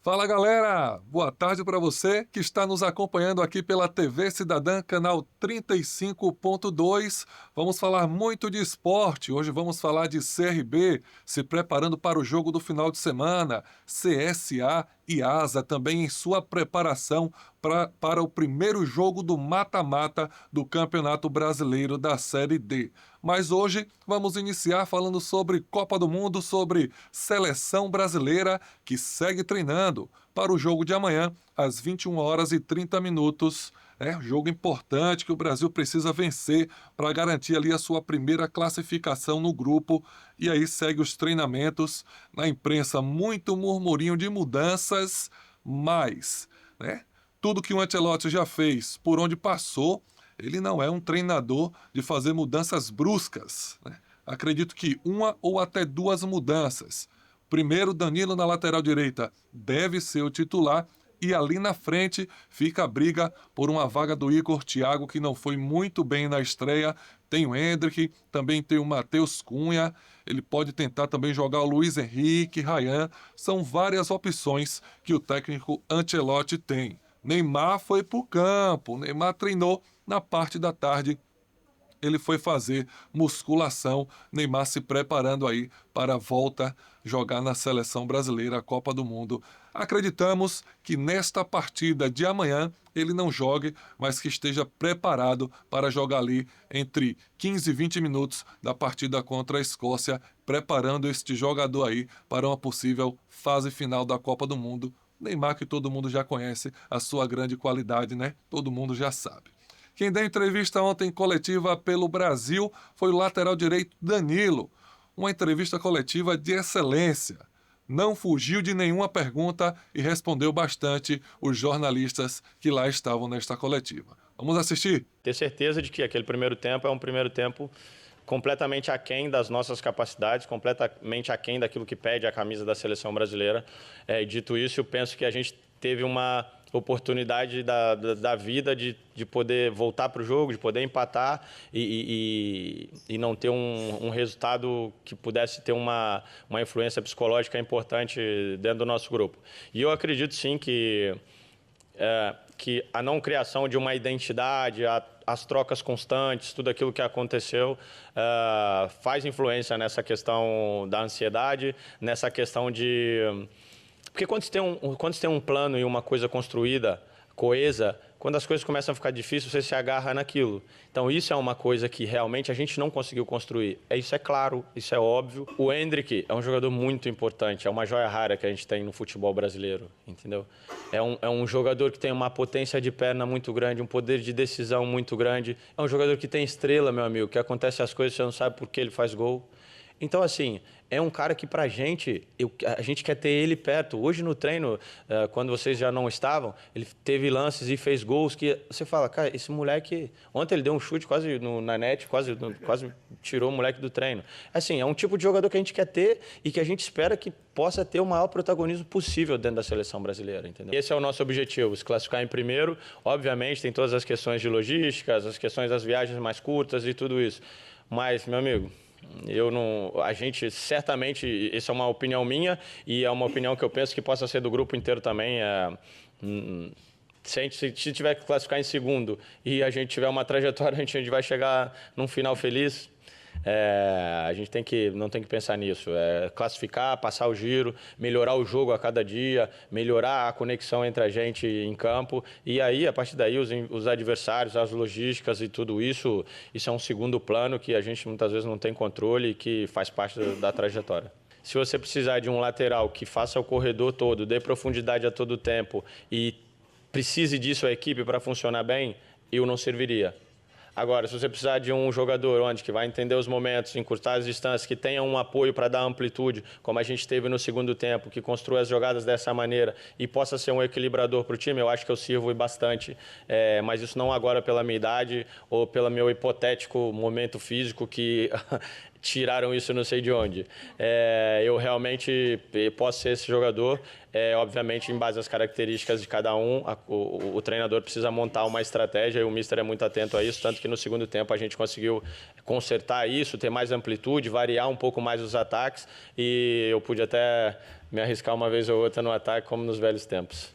Fala galera, boa tarde para você que está nos acompanhando aqui pela TV Cidadã, canal 35.2. Vamos falar muito de esporte. Hoje vamos falar de CRB se preparando para o jogo do final de semana, CSA e ASA também em sua preparação para o primeiro jogo do mata-mata do Campeonato Brasileiro da Série D. Mas hoje vamos iniciar falando sobre Copa do Mundo, sobre seleção brasileira que segue treinando para o jogo de amanhã, às 21h30. Jogo importante que o Brasil precisa vencer para garantir ali a sua primeira classificação no grupo. E aí segue os treinamentos. Na imprensa, muito murmurinho de mudanças, mas, tudo que o Ancelotti já fez, por onde passou, ele não é um treinador de fazer mudanças bruscas. Acredito que uma ou até duas mudanças. Primeiro, Danilo na lateral direita deve ser o titular e ali na frente fica a briga por uma vaga do Igor Thiago, que não foi muito bem na estreia. Tem o Endrick, também tem o Matheus Cunha, ele pode tentar também jogar o Luiz Henrique, Ryan. São várias opções que o técnico Ancelotti tem. Neymar foi para o campo, Neymar treinou na parte da tarde. Ele foi fazer musculação, Neymar se preparando aí para a volta jogar na seleção brasileira, a Copa do Mundo. Acreditamos que nesta partida de amanhã ele não jogue, mas que esteja preparado para jogar ali entre 15 e 20 minutos da partida contra a Escócia, preparando este jogador aí para uma possível fase final da Copa do Mundo. Neymar, que todo mundo já conhece a sua grande qualidade, Todo mundo já sabe. Quem deu entrevista ontem coletiva pelo Brasil foi o lateral direito Danilo. Uma entrevista coletiva de excelência. Não fugiu de nenhuma pergunta e respondeu bastante os jornalistas que lá estavam nesta coletiva. Vamos assistir? Ter certeza de que aquele primeiro tempo é um primeiro tempo completamente aquém das nossas capacidades, completamente aquém daquilo que pede a camisa da seleção brasileira. Dito isso, eu penso que a gente teve uma oportunidade da vida de poder voltar para o jogo, de poder empatar e não ter um resultado que pudesse ter uma influência psicológica importante dentro do nosso grupo. E eu acredito sim que a não criação de uma identidade, as trocas constantes, tudo aquilo que aconteceu faz influência nessa questão da ansiedade, nessa questão de... Porque quando você tem um plano e uma coisa construída, coesa, quando as coisas começam a ficar difíceis, você se agarra naquilo. Então isso é uma coisa que realmente a gente não conseguiu construir. Isso é claro, isso é óbvio. O Endrick é um jogador muito importante, é uma joia rara que a gente tem no futebol brasileiro, entendeu? É um jogador que tem uma potência de perna muito grande, um poder de decisão muito grande. É um jogador que tem estrela, meu amigo, que acontece as coisas, você não sabe por que ele faz gol. Então, assim, é um cara que pra gente, a gente quer ter ele perto. Hoje no treino, quando vocês já não estavam, ele teve lances e fez gols que você fala, cara, esse moleque... Ontem ele deu um chute quase na net, quase tirou o moleque do treino. Assim, é um tipo de jogador que a gente quer ter e que a gente espera que possa ter o maior protagonismo possível dentro da seleção brasileira, entendeu? Esse é o nosso objetivo, se classificar em primeiro. Obviamente tem todas as questões de logística, as questões das viagens mais curtas e tudo isso. Mas, meu amigo... a gente certamente, essa é uma opinião minha e é uma opinião que eu penso que possa ser do grupo inteiro também. Se tiver que classificar em segundo e a gente tiver uma trajetória, a gente vai chegar num final feliz. A gente não tem que pensar nisso. Classificar, passar o giro, melhorar o jogo a cada dia, melhorar a conexão entre a gente em campo. E aí, a partir daí, os adversários, as logísticas e tudo isso, isso é um segundo plano que a gente muitas vezes não tem controle e que faz parte da trajetória. Se você precisar de um lateral que faça o corredor todo, dê profundidade a todo tempo e precise disso a equipe para funcionar bem, eu não serviria. Agora, se você precisar de um jogador que vai entender os momentos, encurtar as distâncias, que tenha um apoio para dar amplitude, como a gente teve no segundo tempo, que construa as jogadas dessa maneira e possa ser um equilibrador para o time, eu acho que eu sirvo bastante. Mas isso não agora pela minha idade ou pelo meu hipotético momento físico que tiraram isso não sei de onde. Eu realmente posso ser esse jogador, obviamente em base às características de cada um, o treinador precisa montar uma estratégia e o mister é muito atento a isso, tanto que no segundo tempo a gente conseguiu consertar isso, ter mais amplitude, variar um pouco mais os ataques e eu pude até me arriscar uma vez ou outra no ataque, como nos velhos tempos.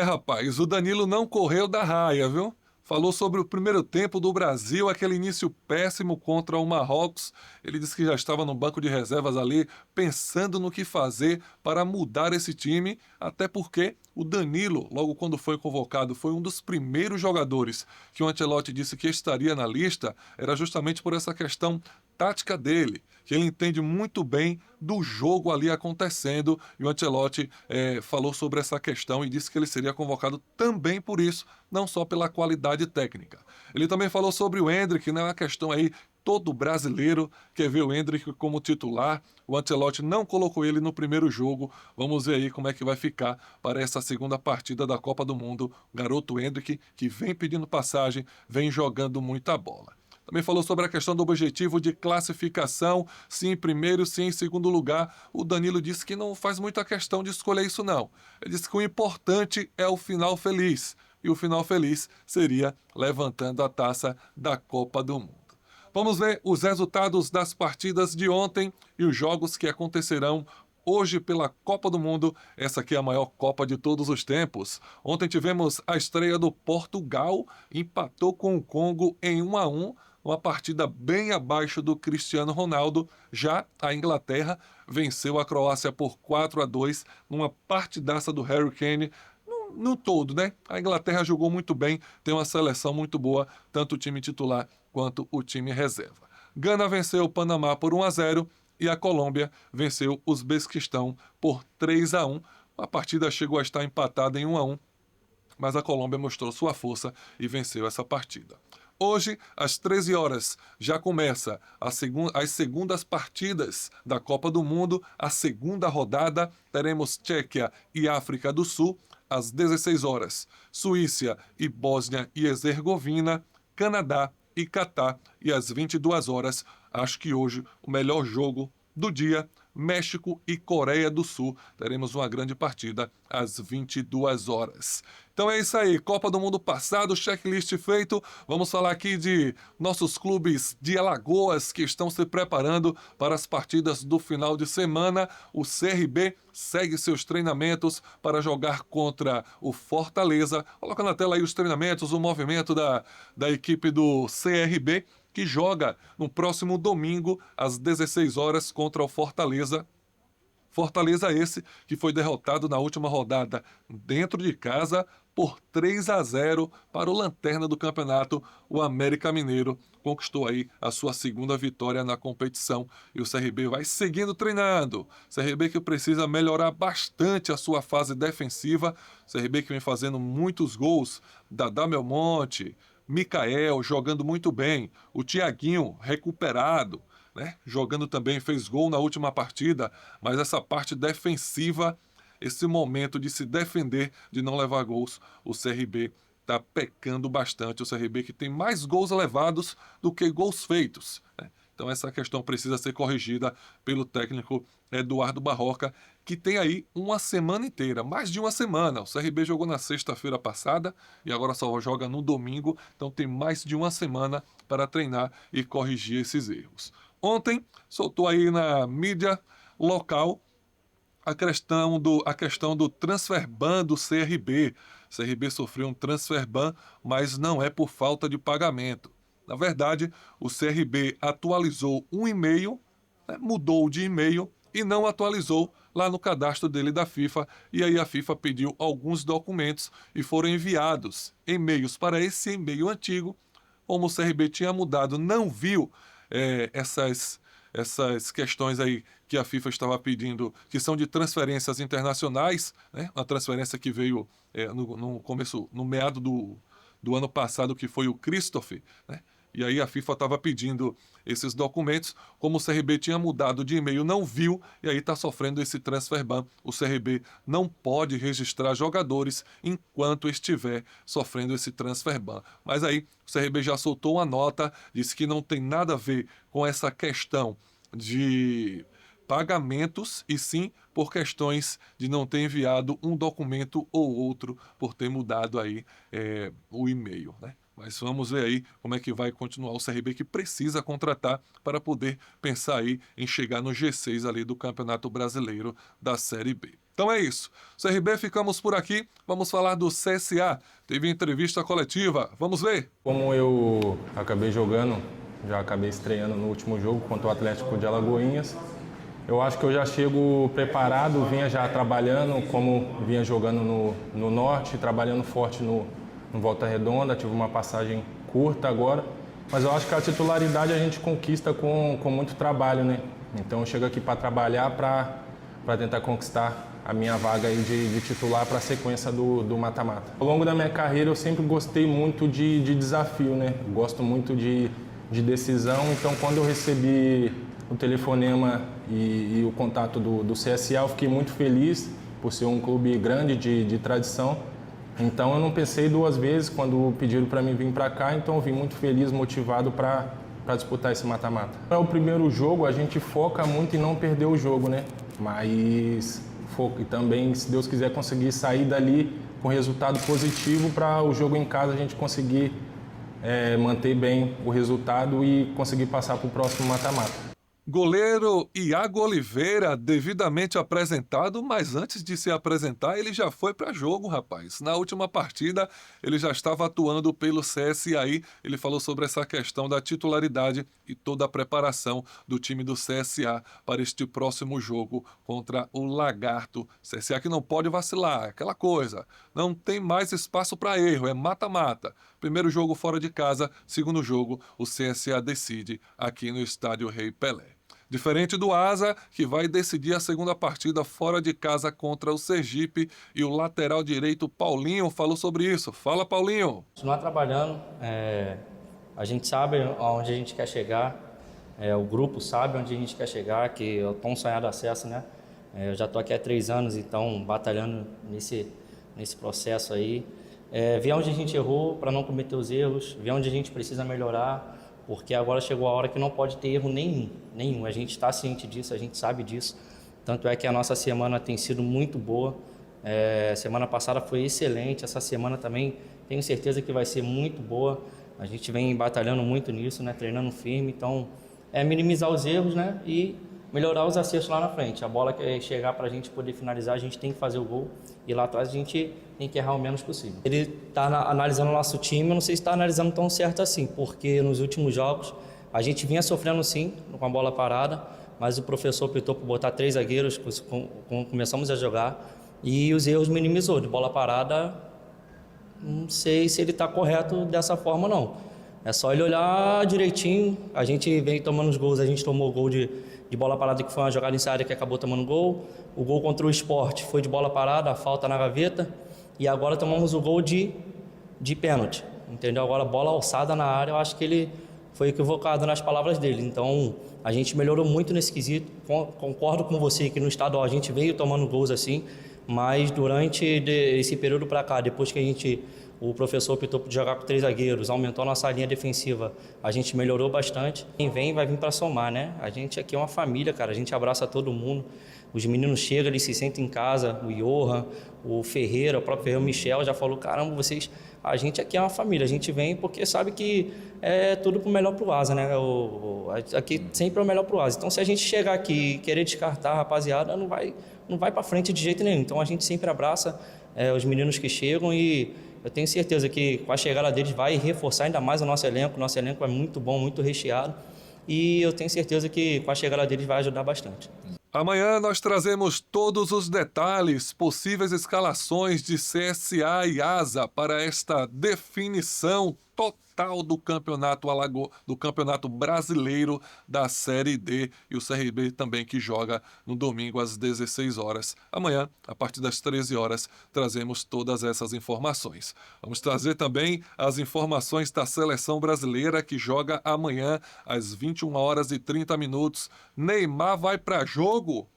Rapaz, o Danilo não correu da raia, viu? Falou sobre o primeiro tempo do Brasil, aquele início péssimo contra o Marrocos. Ele disse que já estava no banco de reservas ali, pensando no que fazer para mudar esse time, até porque o Danilo, logo quando foi convocado, foi um dos primeiros jogadores que o Ancelotti disse que estaria na lista, era justamente por essa questão tática dele, que ele entende muito bem do jogo ali acontecendo, e o Ancelotti falou sobre essa questão e disse que ele seria convocado também por isso, não só pela qualidade técnica. Ele também falou sobre o Endrick, né, uma questão aí, todo brasileiro quer ver o Endrick como titular, o Ancelotti não colocou ele no primeiro jogo, vamos ver aí como é que vai ficar para essa segunda partida da Copa do Mundo, o garoto Endrick, que vem pedindo passagem, vem jogando muita bola. Também falou sobre a questão do objetivo de classificação, se em primeiro, se em segundo lugar. O Danilo disse que não faz muita questão de escolher isso não. Ele disse que o importante é o final feliz. E o final feliz seria levantando a taça da Copa do Mundo. Vamos ver os resultados das partidas de ontem e os jogos que acontecerão hoje pela Copa do Mundo. Essa aqui é a maior Copa de todos os tempos. Ontem tivemos a estreia do Portugal, empatou com o Congo em 1-1, uma partida bem abaixo do Cristiano Ronaldo. Já a Inglaterra venceu a Croácia por 4-2, numa partidaça do Harry Kane. No todo, né? A Inglaterra jogou muito bem, tem uma seleção muito boa, tanto o time titular quanto o time reserva. Gana venceu o Panamá por 1-0 e a Colômbia venceu o Uzbequistão por 3-1. A partida chegou a estar empatada em 1-1, mas a Colômbia mostrou sua força e venceu essa partida. Hoje, às 13 horas, já começa as segundas partidas da Copa do Mundo, a segunda rodada. Teremos Tchequia e África do Sul, às 16 horas, Suíça e Bósnia e Herzegovina, Canadá e Catar, e às 22 horas, acho que hoje o melhor jogo do dia, México e Coreia do Sul. Teremos uma grande partida às 22 horas. Então é isso aí, Copa do Mundo passado, checklist feito. Vamos falar aqui de nossos clubes de Alagoas que estão se preparando para as partidas do final de semana. O CRB segue seus treinamentos para jogar contra o Fortaleza. Coloca na tela aí os treinamentos, o movimento da equipe do CRB, que joga no próximo domingo, às 16 horas, contra o Fortaleza. Fortaleza esse que foi derrotado na última rodada dentro de casa por 3-0 para o lanterna do campeonato, o América Mineiro. Conquistou aí a sua segunda vitória na competição e o CRB vai seguindo treinando. CRB que precisa melhorar bastante a sua fase defensiva. CRB que vem fazendo muitos gols. Dadá Belmonte, Mikael jogando muito bem, o Thiaguinho recuperado, né? Jogando também, fez gol na última partida, mas essa parte defensiva, esse momento de se defender, de não levar gols, o CRB está pecando bastante. O CRB que tem mais gols levados do que gols feitos, né? Então essa questão precisa ser corrigida pelo técnico Eduardo Barroca, que tem aí uma semana inteira, mais de uma semana. O CRB jogou na sexta-feira passada e agora só joga no domingo, então tem mais de uma semana para treinar e corrigir esses erros. Ontem soltou aí na mídia local a questão do transfer ban do CRB. O CRB sofreu um transfer ban, mas não é por falta de pagamento. Na verdade, o CRB atualizou um e-mail, né, mudou de e-mail e não atualizou lá no cadastro dele da FIFA. E aí a FIFA pediu alguns documentos e foram enviados e-mails para esse e-mail antigo. Como o CRB tinha mudado, não viu essas questões aí que a FIFA estava pedindo, que são de transferências internacionais, né? Uma transferência que veio no começo, no meado do ano passado, que foi o Christoph, né? E aí a FIFA estava pedindo esses documentos, como o CRB tinha mudado de e-mail, não viu, e aí está sofrendo esse transfer ban. O CRB não pode registrar jogadores enquanto estiver sofrendo esse transfer ban. Mas aí o CRB já soltou uma nota, disse que não tem nada a ver com essa questão de pagamentos, e sim por questões de não ter enviado um documento ou outro, por ter mudado aí o e-mail, né? Mas vamos ver aí como é que vai continuar o CRB, que precisa contratar para poder pensar aí em chegar no G6 ali do Campeonato Brasileiro da Série B. Então é isso. CRB, ficamos por aqui. Vamos falar do CSA. Teve entrevista coletiva. Vamos ver? Como eu acabei jogando, já acabei estreando no último jogo contra o Atlético de Alagoinhas, eu acho que eu já chego preparado, vinha já trabalhando, como vinha jogando no Norte, trabalhando forte no Volta Redonda, tive uma passagem curta agora, mas eu acho que a titularidade a gente conquista com muito trabalho, né? Então eu chego aqui para trabalhar, para tentar conquistar a minha vaga aí de titular para a sequência do mata-mata. Ao longo da minha carreira eu sempre gostei muito de desafio, né? Eu gosto muito de decisão, então quando eu recebi o telefonema e o contato do CSA, eu fiquei muito feliz por ser um clube grande de tradição. Então eu não pensei duas vezes quando pediram para mim vir para cá, então eu vim muito feliz, motivado para disputar esse mata-mata. É o primeiro jogo, a gente foca muito em não perder o jogo, né? Mas foca e também, se Deus quiser, conseguir sair dali com resultado positivo para o jogo em casa a gente conseguir manter bem o resultado e conseguir passar para o próximo mata-mata. Goleiro Iago Oliveira, devidamente apresentado, mas antes de se apresentar, ele já foi para jogo, rapaz. Na última partida, ele já estava atuando pelo CSA. Ele falou sobre essa questão da titularidade e toda a preparação do time do CSA para este próximo jogo contra o Lagarto. CSA que não pode vacilar, aquela coisa. Não tem mais espaço para erro, é mata-mata. Primeiro jogo fora de casa, segundo jogo, o CSA decide aqui no Estádio Rei Pelé. Diferente do Asa, que vai decidir a segunda partida fora de casa contra o Sergipe, e o lateral direito Paulinho falou sobre isso. Fala, Paulinho! Continuar trabalhando, a gente sabe aonde a gente quer chegar, o grupo sabe onde a gente quer chegar, que é o tão sonhado acesso, né? Eu já estou aqui há 3 anos, então batalhando nesse processo aí. Ver onde a gente errou para não cometer os erros, ver onde a gente precisa melhorar, porque agora chegou a hora que não pode ter erro nenhum. A gente está ciente disso, a gente sabe disso. Tanto é que a nossa semana tem sido muito boa. Semana passada foi excelente, essa semana também tenho certeza que vai ser muito boa. A gente vem batalhando muito nisso, né? Treinando firme, então minimizar os erros, né? E melhorar os acertos lá na frente. A bola que chegar para a gente poder finalizar, a gente tem que fazer o gol, e lá atrás a gente tem que errar o menos possível. Ele está analisando o nosso time, eu não sei se está analisando tão certo assim, porque nos últimos jogos a gente vinha sofrendo sim com a bola parada, mas o professor optou por botar 3 zagueiros quando começamos a jogar, e os erros minimizou. De bola parada, não sei se ele está correto dessa forma não. É só ele olhar direitinho. A gente vem tomando os gols, a gente tomou o gol de bola parada, que foi uma jogada ensaiada que acabou tomando gol. O gol contra o Sport foi de bola parada, a falta na gaveta. E agora tomamos o gol de pênalti, entendeu? Agora bola alçada na área, eu acho que ele foi equivocado nas palavras dele. Então a gente melhorou muito nesse quesito. Concordo com você que no estadual a gente veio tomando gols assim, mas durante esse período para cá, depois que o professor optou por jogar com 3 zagueiros, aumentou a nossa linha defensiva, a gente melhorou bastante. Quem vem vai vir para somar, né? A gente aqui é uma família, cara, a gente abraça todo mundo. Os meninos chegam, eles se sentem em casa, o Johan, o Ferreira, o próprio Ferreira, o Michel já falou, caramba, a gente aqui é uma família, a gente vem porque sabe que é tudo pro melhor pro Asa, né? Aqui sempre é o melhor pro Asa. Então se a gente chegar aqui e querer descartar a rapaziada, não vai para frente de jeito nenhum. Então a gente sempre abraça os meninos que chegam, e eu tenho certeza que com a chegada deles vai reforçar ainda mais o nosso elenco. Nosso elenco é muito bom, muito recheado, e eu tenho certeza que com a chegada deles vai ajudar bastante. Amanhã nós trazemos todos os detalhes, possíveis escalações de CSA e Asa para esta definição total do campeonato brasileiro da Série D, e o CRB também, que joga no domingo às 16 horas. Amanhã, a partir das 13 horas, trazemos todas essas informações. Vamos trazer também as informações da seleção brasileira, que joga amanhã às 21h30. Neymar vai para jogo?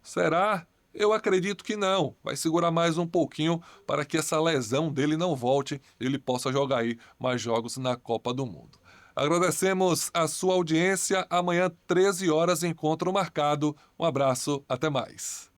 Será? Eu acredito que não. Vai segurar mais um pouquinho para que essa lesão dele não volte e ele possa jogar aí mais jogos na Copa do Mundo. Agradecemos a sua audiência. Amanhã, 13 horas, encontro marcado. Um abraço, até mais.